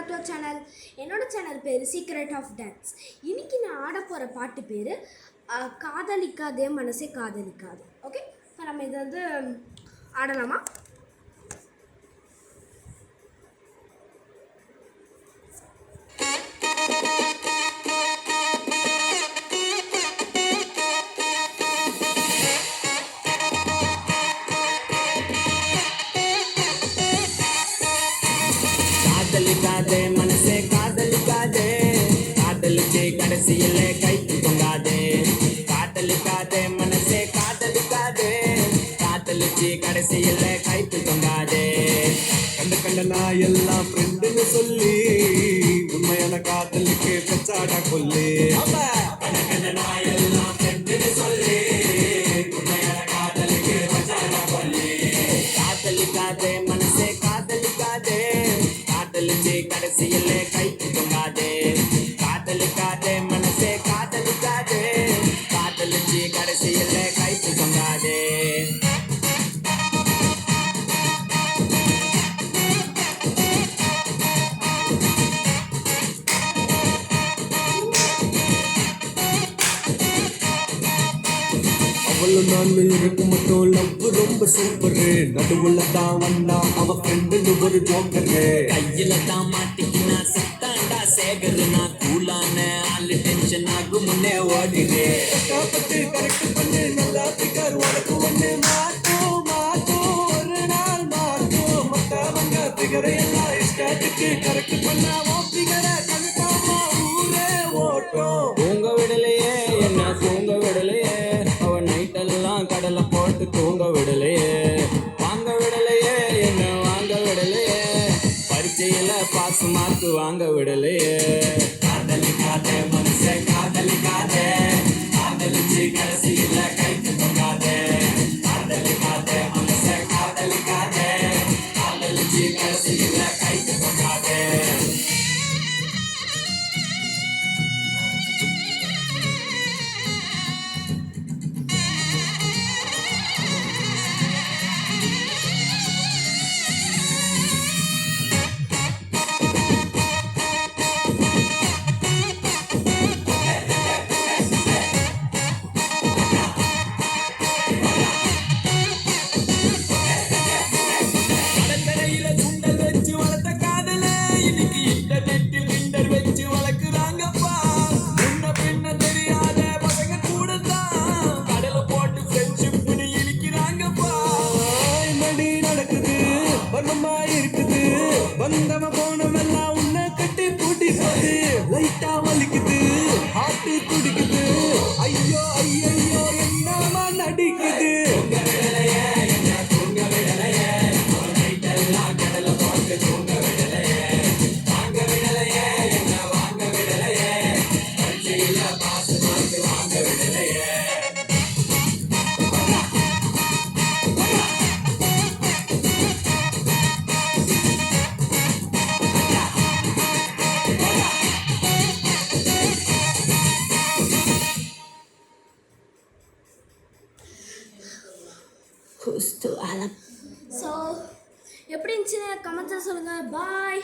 Back to channel. என்னோட channel பேர் secret of dance. இன்னைக்கு நான் ஆட போகிற பாட்டு பேர் காதலிக்காதே மனசே காதலிக்காது. ஓகே, இப்போ நம்ம இதை வந்து ஆடலாமா? காதலிக்காதே மனசே காதலிக்காதே, காதலிச்சு கடைசியில கைக்கு தொங்காதே. காதலிக்காதே மனசே காதலிக்காதே, காதலிச்சு கடைசியில கைக்கு தொங்காதே. கண்ட நான் எல்லாம் ஃப்ரெண்டுன்னு சொல்லி உண்மையான காதலுக்கு பெச்சாடா கொல்லு. கண்ட நான் எல்லாம் ஃப்ரெண்டுன்னு சொல்லி உண்மையான காதலுக்கு பெச்சாடா கொல்லு. காதலிக்காதே மனசே காதலிக்காதே, காதலிச்சு கடைசியில கைக்கு தொங்காதே. காதலிக்காதே மனசே காதலிக்காதே, காதலிச்சு கடைசியில கைக்கு தொங்காதே. அவளும் நான் இருக்கு மட்டும் லவ் ரொம்ப சூப்பரு. நடுவுல தான் வந்தா அவ ஃப்ரெண்டு ஒரு ஜோக்கரு. கையில தான் மாட்டிக்கினா சத்தாண்டா சேகரு. நான் கூலான ஆளு டென்ஷன் ஆகும் முன்னே ஓடிடு. பட்டு கரெக்ட் பண்ணு நல்லா பிகர் உனக்கு ஒண்ணு மாட்டோம் மாட்டோம் ஒரு நாள் மாட்டோம். மத்தவங்க பிகரை எல்லாம் இஷ்டத்துக்கு கரெக்ட் பண்ணா பிகரை கன்ஃபார்மா ஊரே ஓட்டும். தூங்க விடலையே என்ன தூங்க விடலையே, கடலை போட்டு தூங்க விடலையே. வாங்க விடலையே என்ன வாங்க விடலையே, பரீட்சையில பாஸ் மார்க் வாங்க விடலையே. காதலிக்காதே மனசே காதலிக்காதே, காதலிச்சு கடைசியில கைக்கு தொங்காதே. காதலிக்காதே மனசே காதலிக்காதே, காதலிச்சு கடைசியில கைக்கு தொங்காதே. வந்தவ போனவெல்லாம் உன்னை கட்டி பூட்டி போது லைட்டா வலிக்குது, ஹார்ட் துடிக்குது. ஐயோ ஐயோ என்னமா நடிக்குது. ஸோ எப்படி இருந்துச்சுன்னு கமெண்ட்ஸில் சொல்லுங்கள். பாய்.